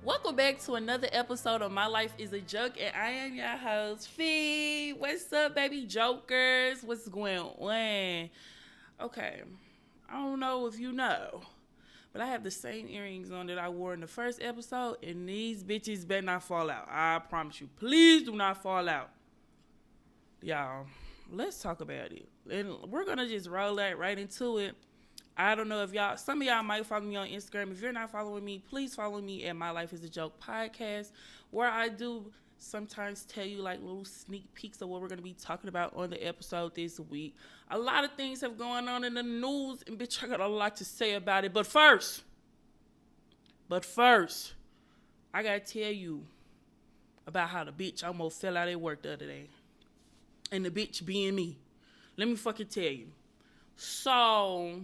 Welcome back to another episode of My Life is a Joke, and I am your host, Fee. What's up, baby jokers? What's going on? Okay, I don't know if you know, but I have the same earrings on that I wore in the first episode, and these bitches better not fall out. I promise you. Please do not fall out. Y'all, let's talk about it. And we're going to just roll that right into it. I don't know if some of y'all might follow me on Instagram. If you're not following me, please follow me at My Life is a Joke Podcast, where I do sometimes tell you like little sneak peeks of what we're going to be talking about on the episode this week. A lot of things have gone on in the news, and bitch, I got a lot to say about it. But first, I got to tell you about how the bitch almost fell out at work the other day. And the bitch being me. Let me fucking tell you. So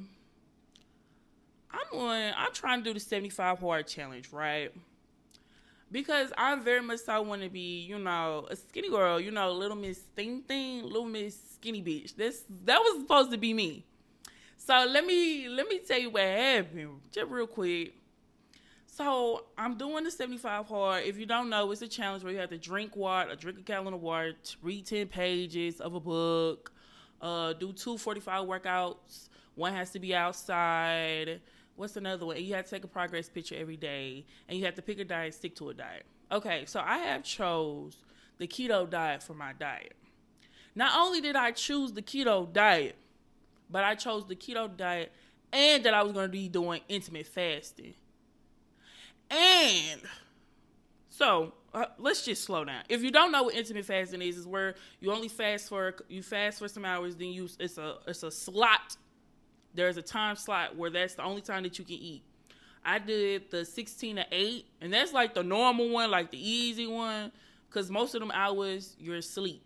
I'm trying to do the 75 hard challenge, right? Because I very much so want to be, a skinny girl, little Miss Thing, little Miss Skinny Bitch. That was supposed to be me. So let me tell you what happened, just real quick. So I'm doing the 75 hard. If you don't know, it's a challenge where you have to drink a gallon of water, read 10 pages of a book, do 2 45 workouts. One has to be outside. What's another one? You have to take a progress picture every day, and you have to pick a diet, stick to a diet. Okay, so I have chose the keto diet for my diet. Not only did I choose the keto diet, but I chose the keto diet and that I was going to be doing intermittent fasting. And so let's just slow down. If you don't know what intermittent fasting is where you only fast for some hours, then it's a slot. There's a time slot where that's the only time that you can eat. I did the 16 to 8, and that's like the normal one, like the easy one, because most of them hours you're asleep.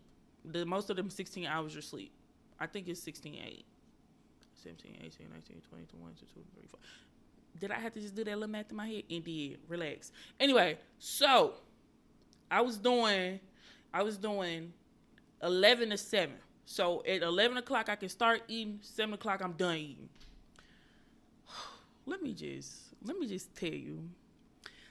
Most of them 16 hours you're asleep. I think it's 16 8. 17, 18, 19, 20, 21, 22, 24. Did I have to just do that little math in my head? Indeed. Relax. Anyway, so I was doing 11 to 7. So at 11 o'clock, I can start eating. 7 o'clock, I'm done eating. Let me just tell you.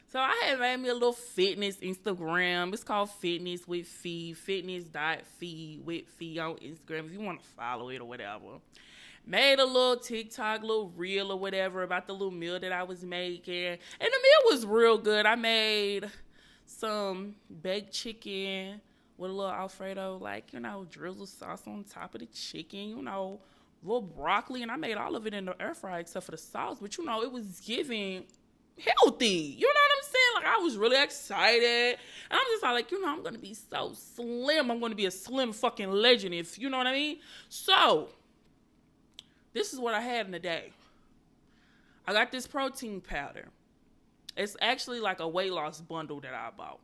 So I have made me a little fitness Instagram. It's called Fitness with Fee. Fitness.Fee with Fee on Instagram if you want to follow it or whatever. Made a little TikTok, little reel or whatever about the little meal that I was making. And the meal was real good. I made some baked chicken with a little Alfredo, drizzle sauce on top of the chicken, little broccoli. And I made all of it in the air fryer except for the sauce. But, it was giving healthy. You know what I'm saying? Like, I was really excited. And I'm just like, I'm going to be so slim. I'm going to be a slim fucking legend if, you know what I mean? So this is what I had in the day. I got this protein powder. It's actually like a weight loss bundle that I bought.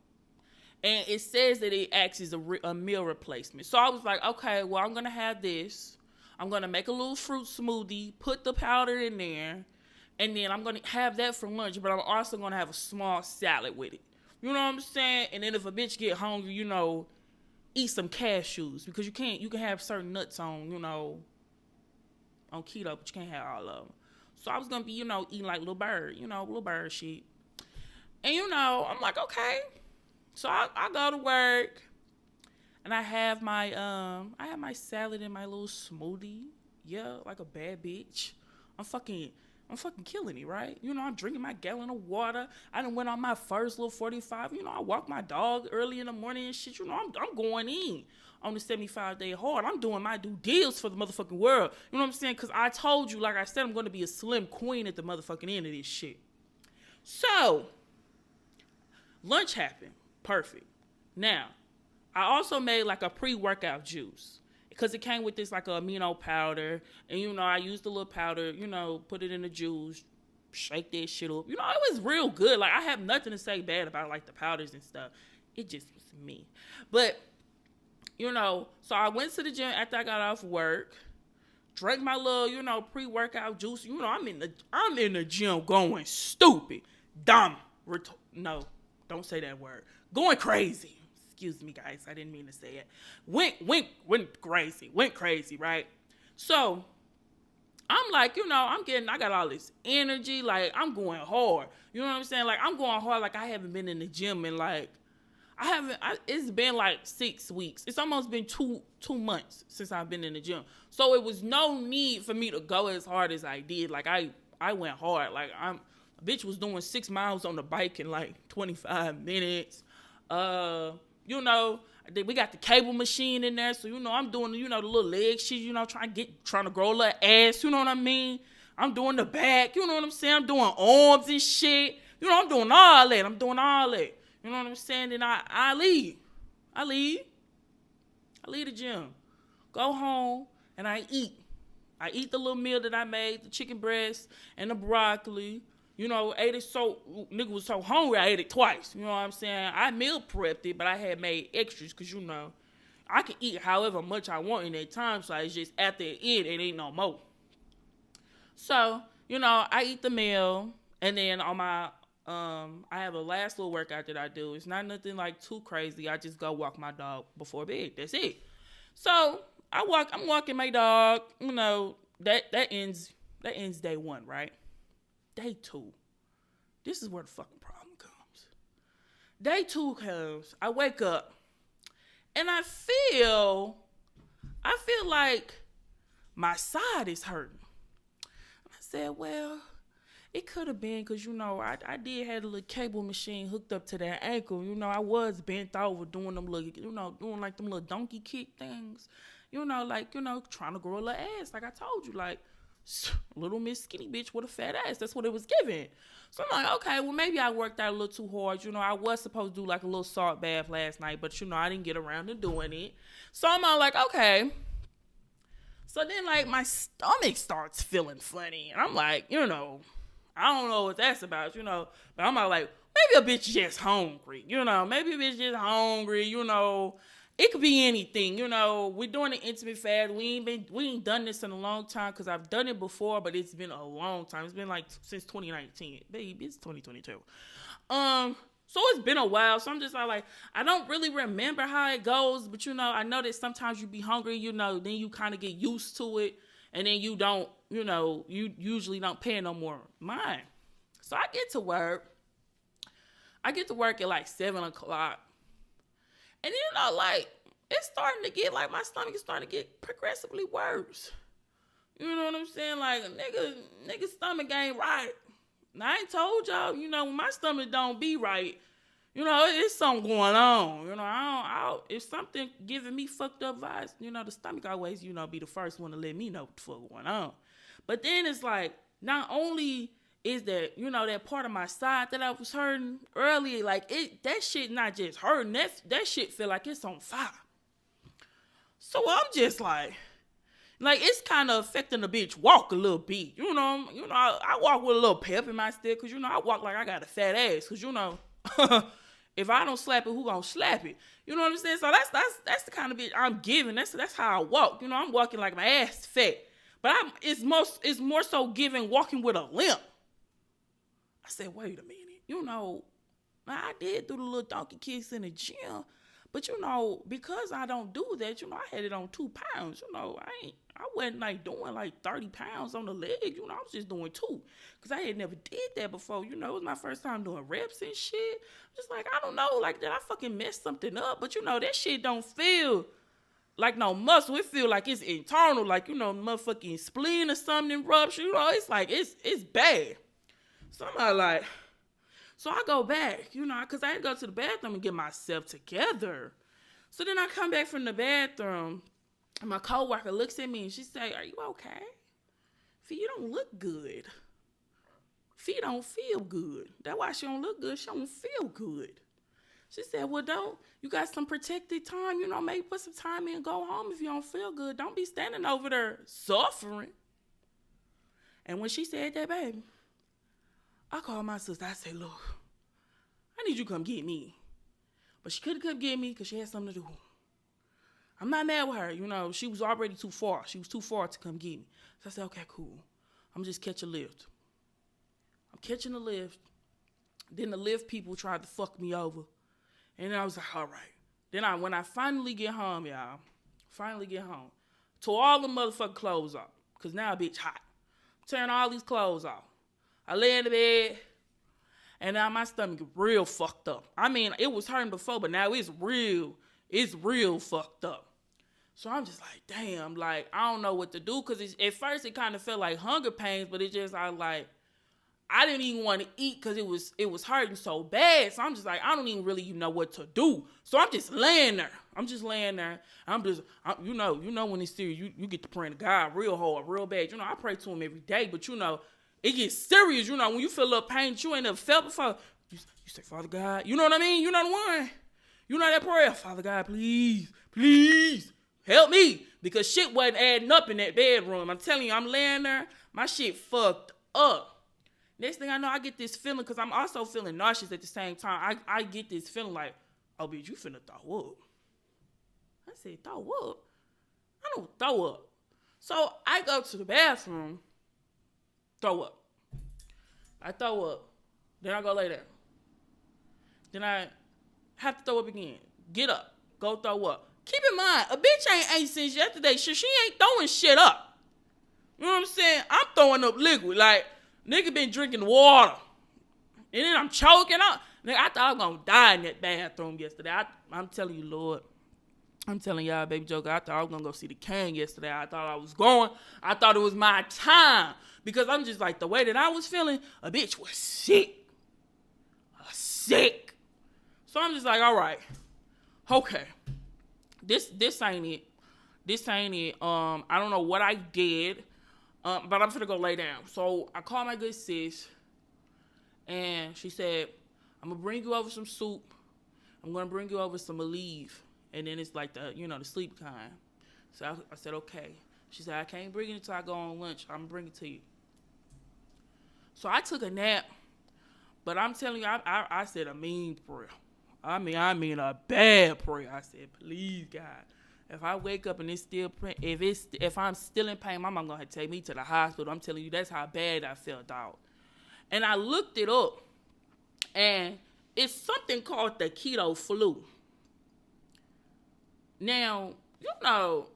And it says that it acts as a meal replacement. So I was like, okay, well, I'm going to have this. I'm going to make a little fruit smoothie, put the powder in there, and then I'm going to have that for lunch, but I'm also going to have a small salad with it. You know what I'm saying? And then if a bitch get hungry, eat some cashews, because you can have certain nuts on, on keto, but you can't have all of them. So I was going to be, eating like little bird shit. And, I'm like, okay. So I go to work, and I have my salad and my little smoothie. Yeah, like a bad bitch. I'm fucking killing it, right? I'm drinking my gallon of water. I done went on my first little 45. I walk my dog early in the morning and shit. I'm going in on the 75-day hard. I'm doing my due deals for the motherfucking world. You know what I'm saying? Because I told you, like I said, I'm going to be a slim queen at the motherfucking end of this shit. So lunch happened. Perfect. Now, I also made like a pre-workout juice because it came with this like a amino powder. And, I used a little powder, put it in the juice, shake that shit up. It was real good. Like, I have nothing to say bad about like the powders and stuff. It just was me. But, so I went to the gym after I got off work, drank my little, pre-workout juice. I'm in the gym going stupid. No, don't say that word. Going crazy. Excuse me, guys. I didn't mean to say it. Went crazy, right? So I'm like, I got all this energy. Like, I'm going hard. You know what I'm saying? Like, I'm going hard like I haven't been in the gym in like, it's been like 6 weeks. It's almost been two months since I've been in the gym. So it was no need for me to go as hard as I did. Like, I went hard. Like, a bitch was doing 6 miles on the bike in like 25 minutes. We got the cable machine in there. So, I'm doing, the little leg shit, trying to grow a little ass. You know what I mean? I'm doing the back. You know what I'm saying? I'm doing arms and shit. I'm doing all that. You know what I'm saying? Then I leave. I leave the gym. Go home and I eat. I eat the little meal that I made, the chicken breast and the broccoli. Ate it nigga was so hungry, I ate it twice. You know what I'm saying? I meal prepped it, but I had made extras because, I can eat however much I want in that time. So it's just after it ain't no more. So, I eat the meal and then on my, I have a last little workout that I do. It's not nothing like too crazy. I just go walk my dog before bed. That's it. So I'm walking my dog, that ends day 1, right? Day 2. This is where the fucking problem comes. Day 2 comes. I wake up and I feel like my side is hurting. I said, well, it could have been because, I did have a little cable machine hooked up to that ankle. I was bent over doing them little, doing like them little donkey kick things. Trying to grow a little ass. Like I told you, like, little Miss Skinny bitch with a fat ass. That's what it was given. So I'm like, okay, well, maybe I worked out a little too hard. I was supposed to do like a little salt bath last night, but, I didn't get around to doing it. So I'm all like, okay. So then, like, my stomach starts feeling funny. And I'm like, I don't know what that's about, but I'm all like, maybe a bitch just hungry, maybe a bitch just hungry, it could be anything, we're doing an intimate fast. We ain't done this in a long time because I've done it before, but it's been a long time. It's been like since 2019, baby, it's 2022. So it's been a while. So I'm just like, I don't really remember how it goes, but I know that sometimes you be hungry, then you kind of get used to it. And then you don't, you usually don't pay no more mind. So I get to work. At like 7 o'clock. And like, it's starting to get, like, my stomach is starting to get progressively worse. You know what I'm saying? Like, nigga stomach ain't right. Now, I ain't told y'all, when my stomach don't be right, it's something going on. If something giving me fucked up vibes, the stomach always, be the first one to let me know what the fuck going on. But then it's like, not only is that, that part of my side that I was hurting earlier, like, that shit not just hurting, that shit feel like it's on fire. So I'm just like it's kind of affecting the bitch walk a little bit. I walk with a little pep in my step because, I walk like I got a fat ass because, if I don't slap it, who gonna slap it? You know what I'm saying? So that's the kind of bitch I'm giving. That's how I walk. I'm walking like my ass fat. But it's more so giving walking with a limp. I said, wait a minute. I did do the little donkey kicks in the gym. But, because I don't do that, I had it on 2 pounds. I wasn't like doing like 30 pounds on the leg. I was just doing 2. Because I had never did that before. It was my first time doing reps and shit. Just like, I don't know, like, did I fucking mess something up? But, that shit don't feel like no muscle. It feel like it's internal. Like, motherfucking spleen or something rupture. It's like, it's bad. So I'm like, so I go back, because I had to go to the bathroom and get myself together. So then I come back from the bathroom, and my coworker looks at me, and she say, are you okay? Fee, you don't look good. Fee don't feel good. That's why she don't look good. She don't feel good. She said, well, you got some protected time, maybe put some time in and go home if you don't feel good. Don't be standing over there suffering. And when she said that, baby, I called my sister. I said, look, I need you to come get me. But she couldn't come get me because she had something to do. I'm not mad with her. She was already too far. She was too far to come get me. So I said, okay, cool. I'm just catch a lift. I'm catching the lift. Then the lift people tried to fuck me over. And then I was like, all right. Then when I finally get home, y'all, tore all the motherfucking clothes off. Because now a bitch hot. Tearing all these clothes off. I lay in the bed, and now my stomach real fucked up. I mean, it was hurting before, but now it's real fucked up. So I'm just like, damn, like, I don't know what to do, because at first it kind of felt like hunger pains, but it just, I didn't even want to eat because it was hurting so bad. So I'm just like, I don't even really know what to do. So I'm just laying there. You know when it's serious, you get to praying to God real hard, real bad. I pray to him every day, but it gets serious. When you feel a little pain that you ain't never felt before, you say, Father God, you know what I mean? You know the one. You know that prayer, Father God, please help me. Because shit wasn't adding up in that bedroom. I'm telling you, I'm laying there, my shit fucked up. Next thing I know, I get this feeling, because I'm also feeling nauseous at the same time. I get this feeling like, oh, bitch, you finna throw up. I said, throw up? I don't throw up. So I go to the bathroom, throw up. I throw up. Then I go lay down. Then I have to throw up again. Get up. Go throw up. Keep in mind, a bitch ain't ate since yesterday. She ain't throwing shit up. You know what I'm saying? I'm throwing up liquid. Like, nigga been drinking water. And then I'm choking up. Nigga, I thought I was going to die in that bathroom yesterday. I'm telling you, Lord. I'm telling y'all, baby Joker, I thought I was going to go see the King yesterday. I thought I was going. I thought it was my time. Because I'm just like, the way that I was feeling, a bitch was sick. Sick. So I'm just like, all right. Okay. This ain't it. This ain't it. I don't know what I did. But I'm finna go lay down. So I called my good sis, and she said, I'm gonna bring you over some soup. I'm gonna bring you over some Aleve. And then it's like the sleep kind. So I said, okay. She said, I can't bring it until I go on lunch. I'm gonna bring it to you. So I took a nap, but I'm telling you, I said a mean prayer. I mean a bad prayer. I said, please, God. If I wake up and it's still, if I'm still in pain, my mom gonna have to take me to the hospital. I'm telling you, that's how bad I felt out. And I looked it up, and it's something called the keto flu. Now, all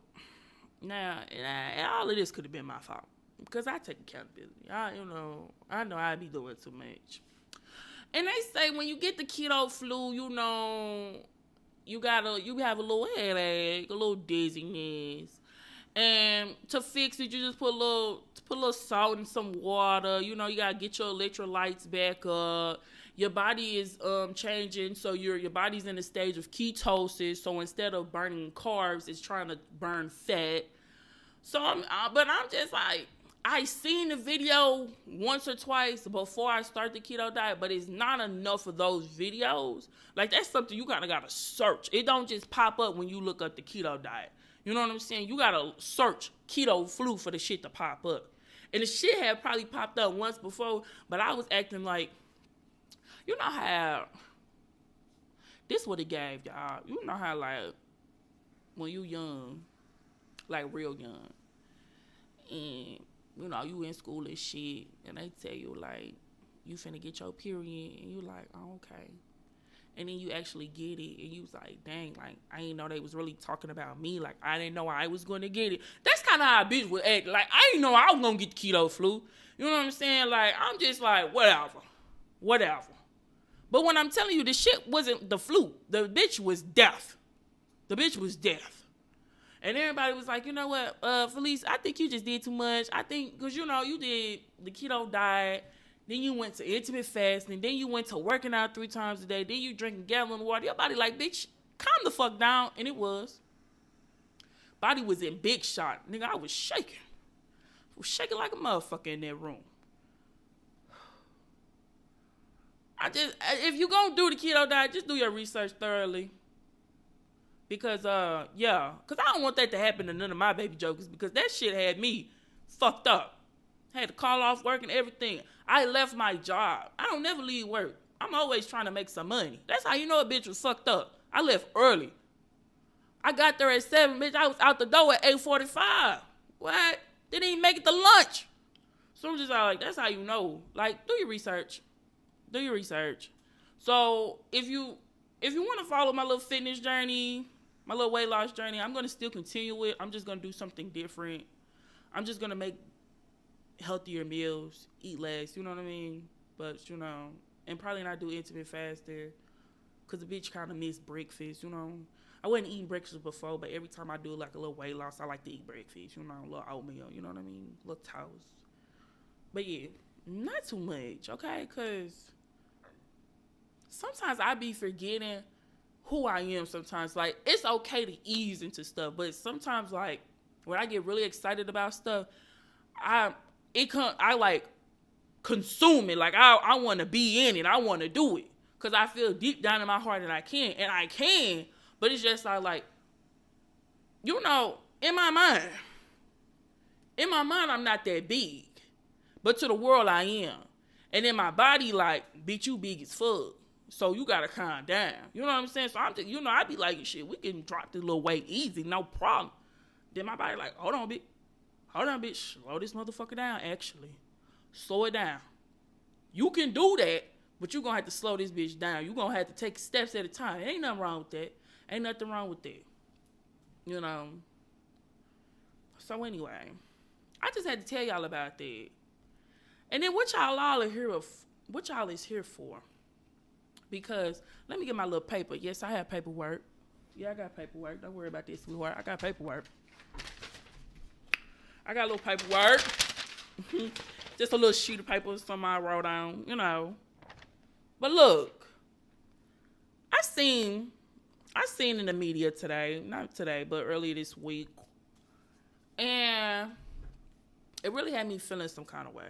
of this could have been my fault, because I take accountability. I know I be doing too much. And they say when you get the keto flu, you have a little headache, a little dizziness. And to fix it, you just put a little salt in some water. You gotta get your electrolytes back up. Your body is changing, so your body's in a stage of ketosis. So instead of burning carbs, it's trying to burn fat. So I'm just like, I seen the video once or twice before I start the keto diet, but it's not enough of those videos. Like, that's something you gotta search. It don't just pop up when you look up the keto diet. You know what I'm saying? You gotta search keto flu for the shit to pop up. And the shit had probably popped up once before, but I was acting like, you know how, this what it gave, y'all. You know how, like, when you young, like real young, and you in school and shit, and they tell you, like, you finna get your period, and you like, oh, okay. And then you actually get it, and you was like, dang, like, I didn't know they was really talking about me. Like, I didn't know I was going to get it. That's kind of how a bitch would act. Like, I didn't know I was going to get the keto flu. You know what I'm saying? Like, I'm just like, whatever. But when I'm telling you, the shit wasn't the flu. The bitch was deaf. And everybody was like, you know what, Felice, I think you just did too much. I think, because, you did the keto diet, then you went to intermittent fasting, then you went to working out 3 times a day, then you drinking a gallon of water. Your body like, bitch, calm the fuck down. And it was. Body was in big shot. Nigga, I was shaking. Shaking like a motherfucker in that room. If you gonna do the keto diet, just do your research thoroughly. Because, because I don't want that to happen to none of my baby jokers, because that shit had me fucked up. I had to call off work and everything. I left my job. I don't never leave work. I'm always trying to make some money. That's how you know a bitch was fucked up. I left early. I got there at 7, bitch. I was out the door at 8:45. What? Didn't even make it to lunch. So I'm just like, that's how you know. Like, do your research. So if you want to follow my little fitness journey, my little weight loss journey, I'm going to still continue it. I'm just going to do something different. I'm just going to make healthier meals, eat less, you know what I mean? But, you know, and probably not do intermittent fasting because the bitch kind of miss breakfast, you know. I wasn't eating breakfast before, but every time I do like a little weight loss, I like to eat breakfast, you know, a little oatmeal, you know what I mean? A little toast. But yeah, not too much, okay? Because sometimes I be forgetting who I am sometimes. Like, it's okay to ease into stuff, but sometimes, like, when I get really excited about stuff, I like consume it. Like, I want to be in it. I want to do it. Because I feel deep down in my heart that I can. And I can. But it's just like, you know, in my mind, I'm not that big. But to the world, I am. And in my body, like, bitch, you big as fuck. So you got to calm down. You know what I'm saying? So I'm just, you know, I be like, shit, we can drop this little weight easy. No problem. Then my body like, hold on, bitch. Slow this motherfucker down, actually. Slow it down. You can do that, but you're going to have to slow this bitch down. You're going to have to take steps at a time. Ain't nothing wrong with that. Ain't nothing wrong with that. You know. So anyway, I just had to tell y'all about that. And then what y'all is here for? Because, let me get my little paper. Yes, I have paperwork. Yeah, I got paperwork. Don't worry about this, sweetheart. I got paperwork. I got a little paperwork. Just a little sheet of paper, something I wrote down, you know. But look, I seen in the media today, not today, but earlier this week, and it really had me feeling some kind of way.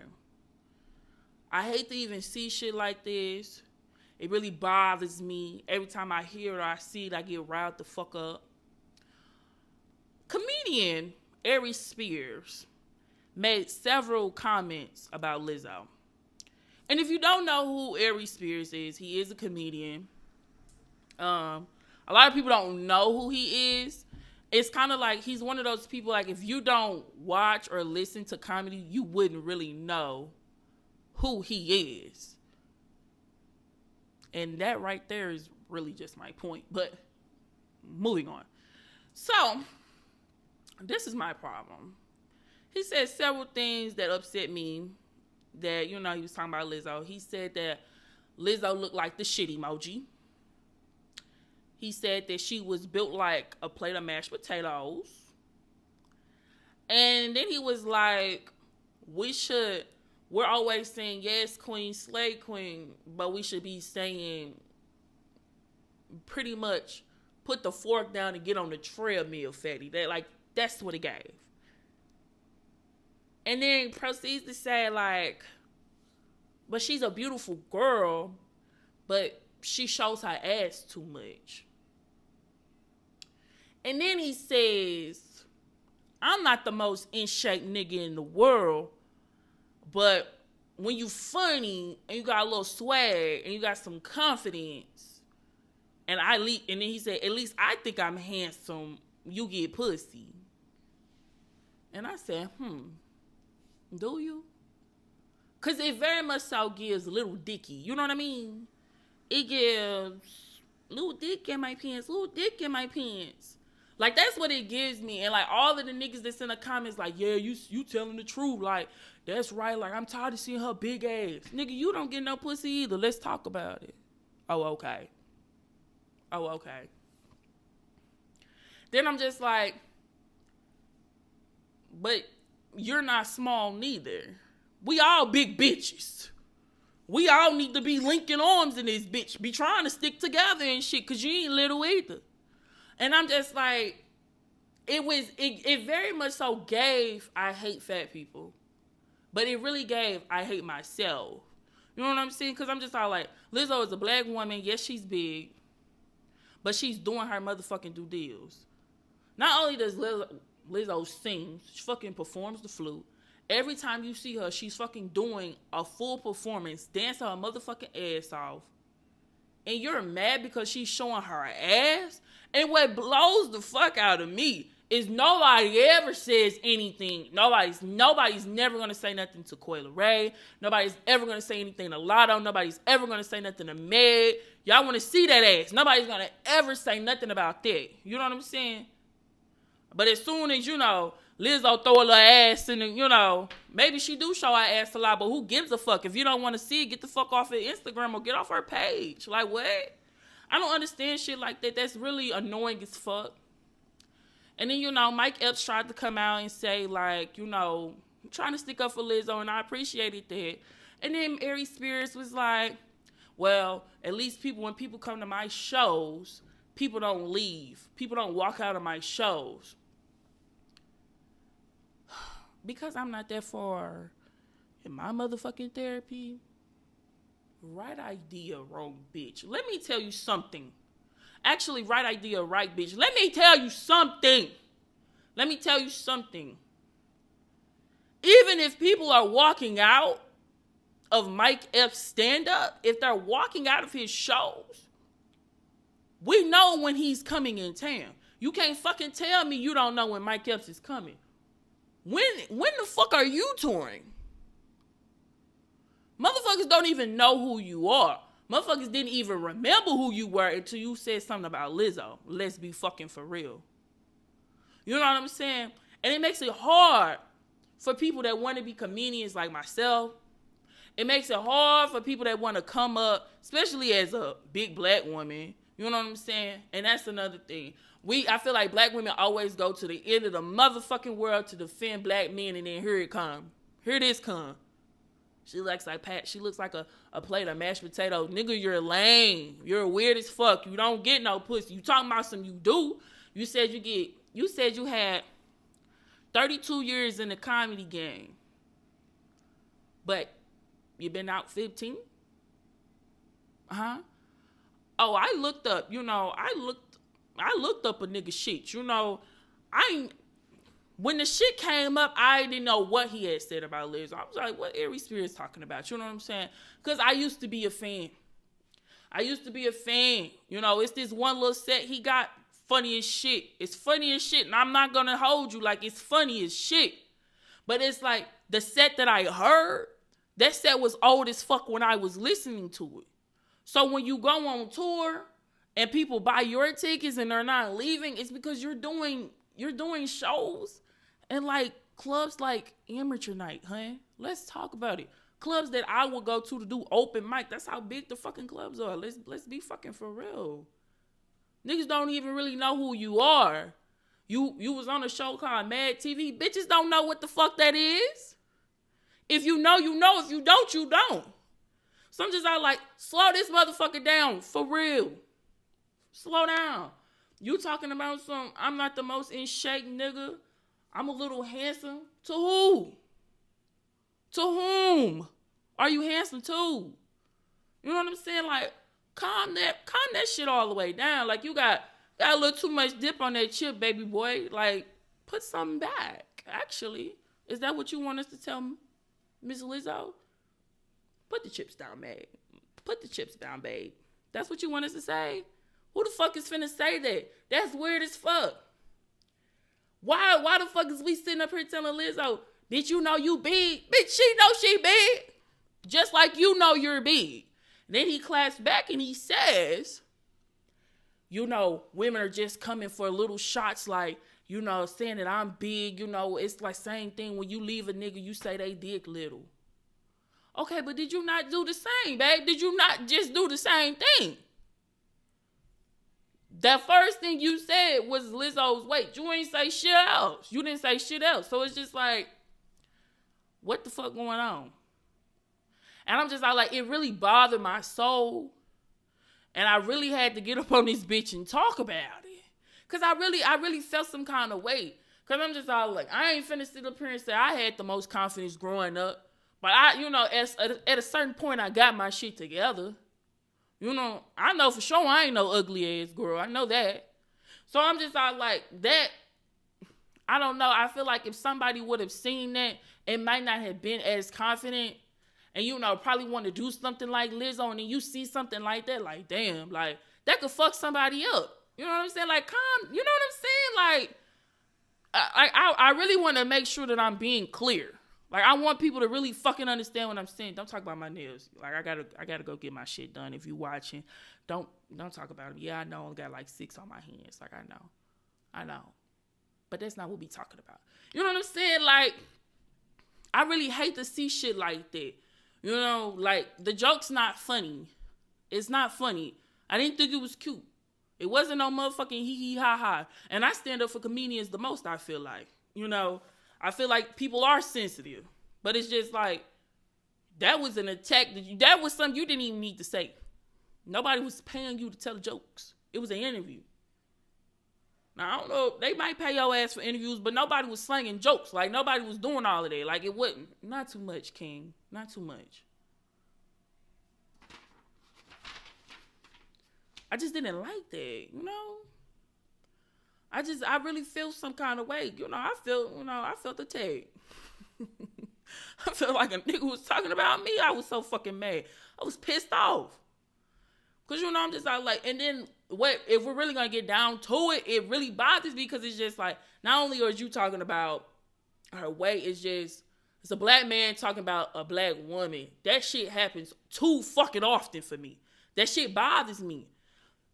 I hate to even see shit like this. It really bothers me. Every time I hear it or I see it, I get riled the fuck up. Comedian Aries Spears made several comments about Lizzo. And if you don't know who Aries Spears is, he is a comedian. A lot of people don't know who he is. It's kind of like he's one of those people, like, if you don't watch or listen to comedy, you wouldn't really know who he is. And that right there is really just my point. But moving on. So, this is my problem. He said several things that upset me. That, you know, he was talking about Lizzo. He said that Lizzo looked like the shit emoji. He said that she was built like a plate of mashed potatoes. And then he was like, we're always saying, yes, queen, slay queen, but we should be saying pretty much put the fork down and get on the treadmill, fatty. That's what it gave. And then proceeds to say, like, but she's a beautiful girl, but she shows her ass too much. And then he says, I'm not the most in shape nigga in the world, but when you funny and you got a little swag and you got some confidence, and then he said, at least I think I'm handsome, you get pussy. And I said, do you? Because it very much so gives Little Dicky. You know what I mean? It gives little dick in my pants. Like, that's what it gives me. And, like, all of the niggas that's in the comments, like, yeah, you telling the truth. Like, that's right. Like, I'm tired of seeing her big ass. Nigga, you don't get no pussy either. Let's talk about it. Oh, okay. Then I'm just like, but you're not small neither. We all big bitches. We all need to be linking arms in this bitch. Be trying to stick together and shit, because you ain't little either. And I'm just like, it very much so gave I hate fat people. But it really gave I hate myself. You know what I'm saying? Because I'm just all like, Lizzo is a black woman. Yes, she's big. But she's doing her motherfucking due deals. Not only does Lizzo sing, she fucking performs the flute. Every time you see her, she's fucking doing a full performance, dancing her motherfucking ass off. And you're mad because she's showing her ass? And what blows the fuck out of me is nobody ever says anything. Nobody's never going to say nothing to Coyle Ray. Nobody's ever going to say anything to Lotto. Nobody's ever going to say nothing to Meg. Y'all want to see that ass. Nobody's going to ever say nothing about that. You know what I'm saying? But as soon as, you know, Lizzo throw a little ass in the, maybe she do show her ass a lot, but who gives a fuck? If you don't want to see it, get the fuck off of Instagram or get off her page. Like, what? I don't understand shit like that. That's really annoying as fuck. And then, Mike Epps tried to come out and say, like, I'm trying to stick up for Lizzo, and I appreciated that. And then Aries Spears was like, well, at least when people come to my shows, people don't leave. People don't walk out of my shows. Because I'm not that far in my motherfucking therapy. Right idea, wrong bitch. Let me tell you something. Actually, right idea, right bitch. Let me tell you something. Even if people are walking out of Mike Epps' stand-up, if they're walking out of his shows, we know when he's coming in town. You can't fucking tell me you don't know when Mike Epps is coming. When the fuck are you touring? Motherfuckers don't even know who you are. Motherfuckers didn't even remember who you were until you said something about Lizzo. Let's be fucking for real. You know what I'm saying? And it makes it hard for people that want to be comedians like myself. It makes it hard for people that want to come up, especially as a big black woman. You know what I'm saying? And that's another thing. I feel like black women always go to the end of the motherfucking world to defend black men, and then here it come. Here this come. She looks like a plate of mashed potatoes. Nigga, you're lame. You're weird as fuck. You don't get no pussy. You talking about some you do. You said you had 32 years in the comedy game. But you been out 15? Uh-huh. Oh, I looked up, I looked up a nigga shit. When the shit came up, I didn't know what he had said about Liz. I was like, what Aries Spears talking about? You know what I'm saying? Because I used to be a fan. It's this one little set he got, funny as shit. It's funny as shit, and I'm not going to hold you like it's funny as shit. But it's like the set that I heard, that set was old as fuck when I was listening to it. So when you go on tour and people buy your tickets and they're not leaving, it's because you're doing shows and like clubs like Amateur Night, huh? Let's talk about it. Clubs that I would go to do open mic. That's how big the fucking clubs are. Let's be fucking for real. Niggas don't even really know who you are. You was on a show called Mad TV. Bitches don't know what the fuck that is. If you know, you know. If you don't, you don't. So I'm just like, slow this motherfucker down, for real. Slow down. You talking about I'm not the most in shape nigga. I'm a little handsome. To who? To whom are you handsome to? You know what I'm saying? Like, calm that shit all the way down. Like, you got a little too much dip on that chip, baby boy. Like, put something back, actually. Is that what you want us to tell Miss Lizzo? Put the chips down, babe. Put the chips down, babe. That's what you want us to say? Who the fuck is finna say that? That's weird as fuck. Why the fuck is we sitting up here telling Lizzo, bitch, you know you big? Bitch, she know she big. Just like you know you're big. Then he claps back and he says, women are just coming for little shots like, saying that I'm big. It's like same thing when you leave a nigga, you say they dick little. Okay, but did you not do the same, babe? Did you not just do the same thing? The first thing you said was Lizzo's weight. You ain't say shit else. You didn't say shit else. So it's just like, what the fuck going on? And I'm just like, it really bothered my soul. And I really had to get up on this bitch and talk about it. Because I really felt some kind of weight. Because I'm just all like, I ain't finna sit up here and say I had the most confidence growing up. But at a certain point, I got my shit together. I know for sure I ain't no ugly ass girl. I know that. So I'm just all like, that, I don't know. I feel like if somebody would have seen that, it might not have been as confident. And, probably want to do something like Lizzo. And then you see something like that, like, damn, like, that could fuck somebody up. You know what I'm saying? Like, calm. You know what I'm saying? Like, I really want to make sure that I'm being clear. Like, I want people to really fucking understand what I'm saying. Don't talk about my nails. Like, I gotta go get my shit done. If you watching, don't talk about them. Yeah, I know I got like 6 on my hands. Like, I know. But that's not what we talking about. You know what I'm saying? Like, I really hate to see shit like that. You know, like, the joke's not funny. It's not funny. I didn't think it was cute. It wasn't no motherfucking hee ha ha. And I stand up for comedians the most, I feel like. You know, I feel like people are sensitive. But it's just like, that was an attack. That was something you didn't even need to say. Nobody was paying you to tell jokes. It was an interview. Now, I don't know. They might pay your ass for interviews, but nobody was slinging jokes. Like, nobody was doing all of that. Like, it wasn't. Not too much, King. Not too much. I just didn't like that, you know? I really feel some kind of way. You know, I felt attacked. I felt like a nigga was talking about me. I was so fucking mad. I was pissed off. Because, you know, I'm just like, and then if we're really going to get down to it, it really bothers me because it's just like, not only are you talking about her weight, it's a black man talking about a black woman. That shit happens too fucking often for me. That shit bothers me.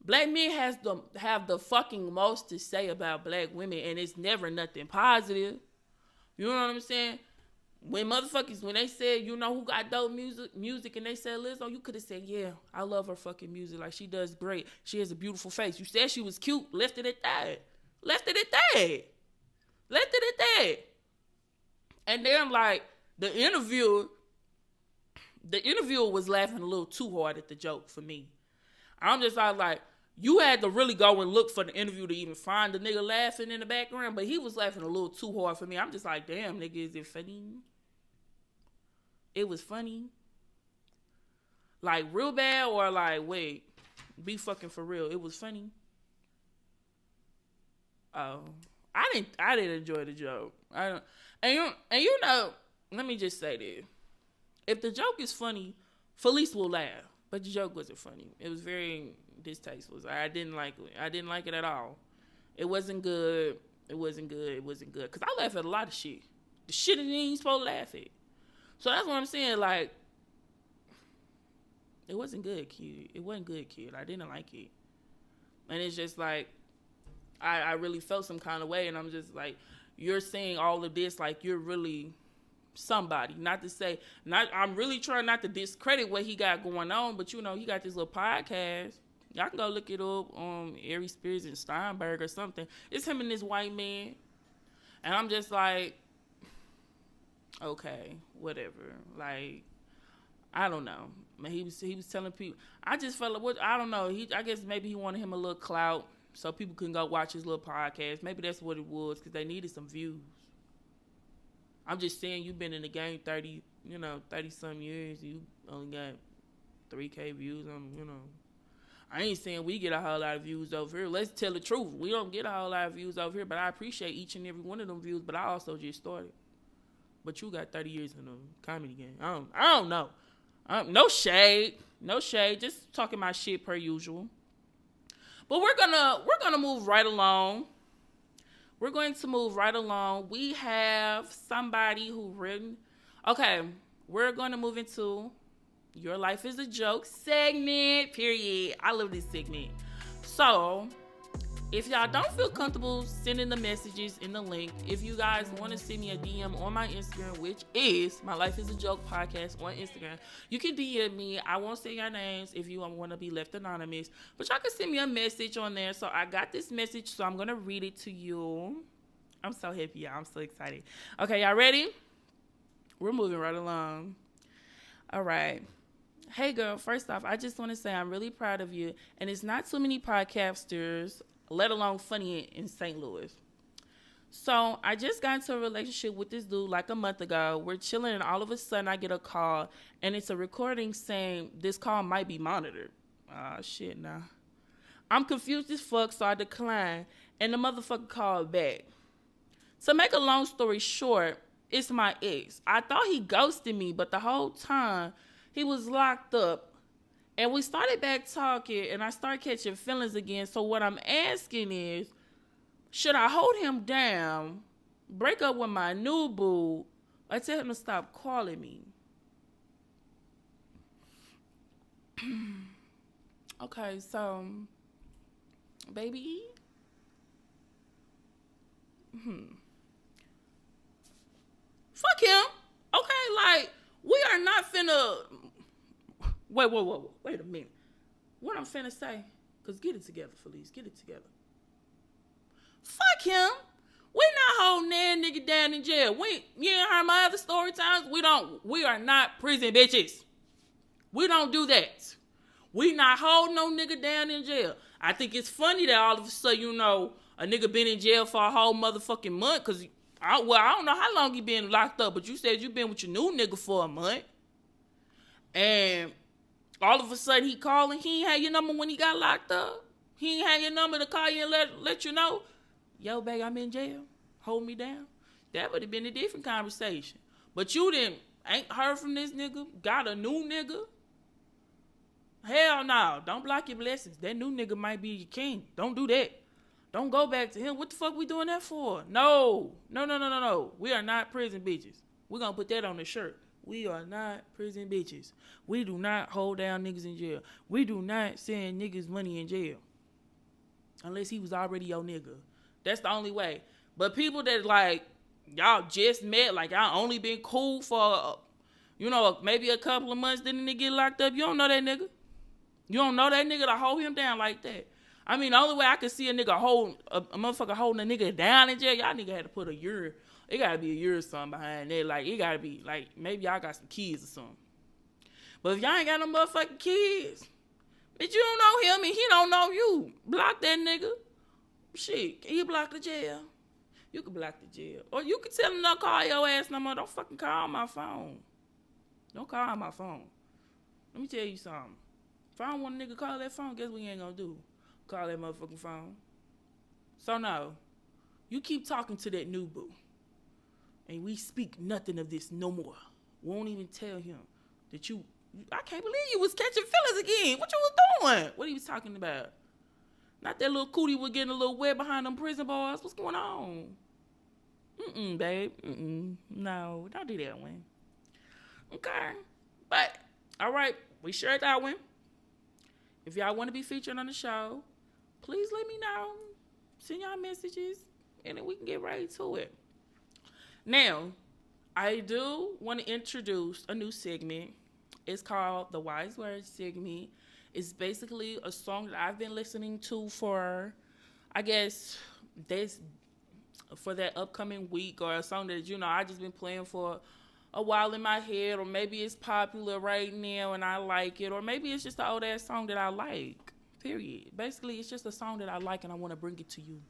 Black men have the fucking most to say about black women, and it's never nothing positive. You know what I'm saying? When they said, you know who got dope music, and they said Lizzo, you could have said, yeah, I love her fucking music. Like, she does great. She has a beautiful face. You said she was cute. Left it at that. And then, like, the interviewer was laughing a little too hard at the joke for me. I'm just like, you had to really go and look for the interview to even find the nigga laughing in the background, but he was laughing a little too hard for me. I'm just like, damn, nigga, is it funny? It was funny. Like, real bad, or like, wait, be fucking for real. It was funny. Oh, I didn't enjoy the joke. And you know, let me just say this. If the joke is funny, Felice will laugh. But the joke wasn't funny. It was very distasteful. I didn't like it. I didn't like it at all. It wasn't good. Because I laugh at a lot of shit. The shit that you ain't supposed to laugh at. So that's what I'm saying. Like, it wasn't good, kid. I didn't like it. And it's just like, I really felt some kind of way. And I'm just like, you're saying all of this like you're really somebody. I'm really trying not to discredit what he got going on. But, you know, he got this little podcast. Y'all can go look it up on Aries Spears and Steinberg or something. It's him and this white man. And I'm just like, okay, whatever. Like, I don't know. He was telling people. I just felt like, I don't know. I guess maybe he wanted him a little clout so people can go watch his little podcast. Maybe that's what it was, because they needed some views. I'm just saying, you've been in the game 30-some years. You only got 3K views on, you know. I ain't saying we get a whole lot of views over here. Let's tell the truth. We don't get a whole lot of views over here, but I appreciate each and every one of them views, but I also just started. But you got 30 years in the comedy game. I don't know. No shade. Just talking my shit per usual. But we're gonna move right along. We're going to move right along. We have somebody who written. Okay, we're going to move into Your Life is a Joke segment, period. I love this segment. So, if y'all don't feel comfortable sending the messages in the link, if you guys want to send me a DM on my Instagram, which is My Life is a Joke Podcast on Instagram, you can DM me. I won't say your names if you want to be left anonymous, but y'all can send me a message on there. So I got this message, so I'm going to read it to you. I'm so happy, y'all. I'm so excited. Okay, y'all ready? We're moving right along. All right. Hey, girl, first off, I just want to say I'm really proud of you, and it's not too many podcasters, let alone funny in St. Louis. So I just got into a relationship with this dude like a month ago. We're chilling, and all of a sudden I get a call, and it's a recording saying this call might be monitored. Ah, shit, nah. I'm confused as fuck, so I declined, and the motherfucker called back. To make a long story short, it's my ex. I thought he ghosted me, but the whole time he was locked up. And we started back talking, and I started catching feelings again. So what I'm asking is, should I hold him down, break up with my new boo, or tell him to stop calling me? Okay, so, baby, Fuck him. Okay, like, we are not finna... Wait a minute. What I'm finna say? Because get it together, Felice. Get it together. Fuck him. We not holding that nigga down in jail. You ain't heard my other story times? We are not prison bitches. We don't do that. We not holding no nigga down in jail. I think it's funny that all of a sudden, a nigga been in jail for a whole motherfucking month. Because, I don't know how long he been locked up, but you said you been with your new nigga for a month. And all of a sudden he calling, he ain't had your number when he got locked up. He ain't had your number to call you and let you know, yo, babe, I'm in jail. Hold me down. That would have been a different conversation. But you ain't heard from this nigga, got a new nigga. Hell no. Don't block your blessings. That new nigga might be your king. Don't do that. Don't go back to him. What the fuck we doing that for? No. We are not prison bitches. We're going to put that on the shirt. We are not prison bitches. We do not hold down niggas in jail. We do not send niggas money in jail. Unless he was already your nigga. That's the only way. But people that, like, y'all just met, like, y'all only been cool for, maybe a couple of months, then they get locked up. You don't know that nigga. You don't know that nigga to hold him down like that. I mean, the only way I could see a nigga a motherfucker holding a nigga down in jail, y'all nigga had to put a year. It gotta be a year or something behind that. Like, it gotta be, like, maybe y'all got some kids or something. But if y'all ain't got no motherfucking kids, bitch, you don't know him and he don't know you. Block that nigga. Shit, can you block the jail? You can block the jail. Or you can tell him not call your ass no more. Don't fucking call my phone. Don't call my phone. Let me tell you something. If I don't want a nigga call that phone, guess what you ain't gonna do? Call that motherfucking phone. So no, you keep talking to that new boo. And we speak nothing of this no more. Won't even tell him that I can't believe you was catching feelings again. What you was doing? What he was talking about? Not that little cootie was getting a little wet behind them prison bars. What's going on? Babe. No, don't do that one. Okay. But, all right, we shared that one. If y'all want to be featured on the show, please let me know. Send y'all messages, and then we can get right to it. Now, I do want to introduce a new segment. It's called the Wise Words segment. It's basically a song that I've been listening to for, I guess, for that upcoming week, or a song that, I just been playing for a while in my head, or maybe it's popular right now and I like it, or maybe it's just an old ass song that I like, period. Basically, it's just a song that I like and I want to bring it to you.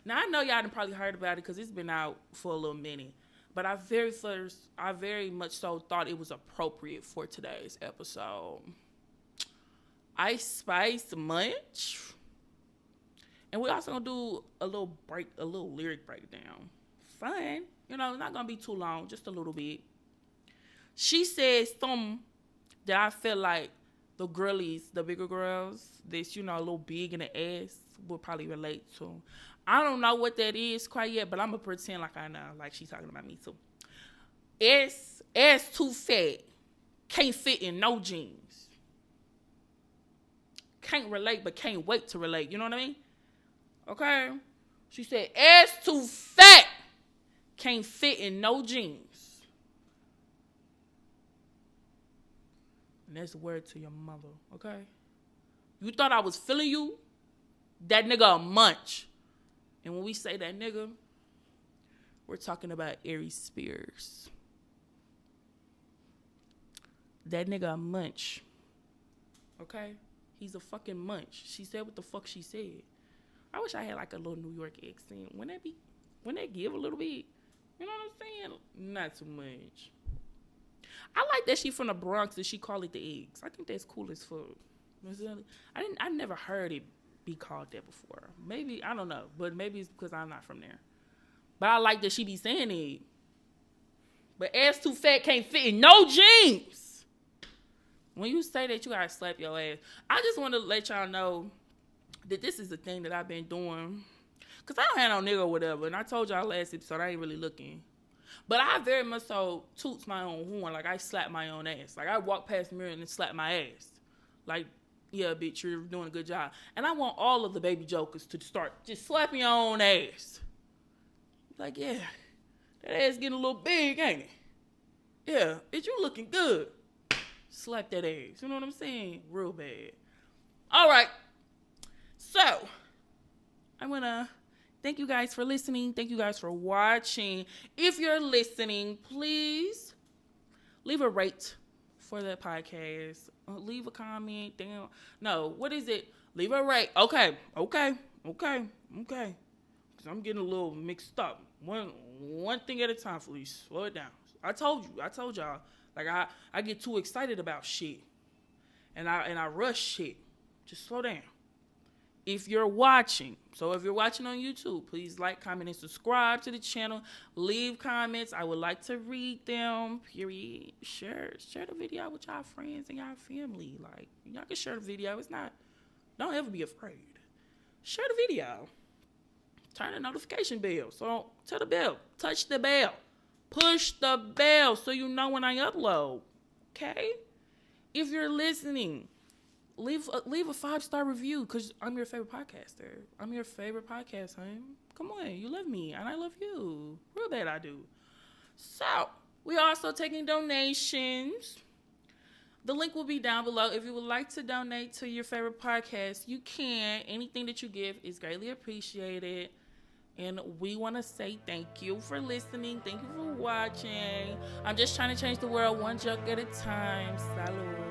Now, I know y'all done probably heard about it because it's been out for a little minute, but I very much so thought it was appropriate for today's episode. Ice Spice Munch. And we're also going to do a little lyric breakdown. Fun. It's not going to be too long, just a little bit. She said something that I feel like the girlies, the bigger girls, that's, a little big in the ass, will probably relate to. I don't know what that is quite yet, but I'm going to pretend like I know, like she's talking about me too. Ass too fat. Can't fit in no jeans. Can't relate, but can't wait to relate. You know what I mean? Okay? She said, ass too fat. Can't fit in no jeans. And that's a word to your mother, okay? You thought I was feeling you? That nigga a munch. And when we say that nigga, we're talking about Aries Spears. That nigga a munch. Okay? He's a fucking munch. She said what the fuck she said. I wish I had like a little New York accent. Wouldn't that give a little bit? You know what I'm saying? Not too much. I like that she from the Bronx and she call it the eggs. I think that's cool as fuck. I never heard it be called that before. Maybe, I don't know. But maybe it's because I'm not from there. But I like that she be saying it. But ass too fat can't fit in no jeans. When you say that, you gotta slap your ass. I just want to let y'all know that this is the thing that I've been doing. Because I don't have no nigga or whatever. And I told y'all last episode I ain't really looking. But I very much so toots my own horn. Like, I slap my own ass. Like, I walk past the mirror and slap my ass. Like, yeah, bitch, you're doing a good job. And I want all of the baby jokers to start just slapping your own ass. Like, yeah, that ass getting a little big, ain't it? Yeah, is you looking good? Slap that ass. You know what I'm saying? Real bad. All right. So, I want to thank you guys for listening. Thank you guys for watching. If you're listening, please leave a rate for the podcast. Leave a comment. Damn. No, what is it? Leave a rate. Okay. Because I'm getting a little mixed up. One thing at a time, please. Slow it down. I told y'all. Like, I get too excited about shit. And I rush shit. Just slow down. If you're watching on YouTube, please like, comment, and subscribe to the channel. Leave comments. I would like to read them. Period. Share the video with y'all friends and y'all family. Like, y'all can share the video. Don't ever be afraid. Share the video. Turn the notification bell. So tell the bell. Touch the bell. Push the bell so you know when I upload. Okay? If you're listening, leave a 5-star review because I'm your favorite podcaster. I'm your favorite podcast, honey. Come on. You love me and I love you. Real bad I do. So, we're also taking donations. The link will be down below. If you would like to donate to your favorite podcast, you can. Anything that you give is greatly appreciated. And we want to say thank you for listening. Thank you for watching. I'm just trying to change the world one joke at a time. Salud.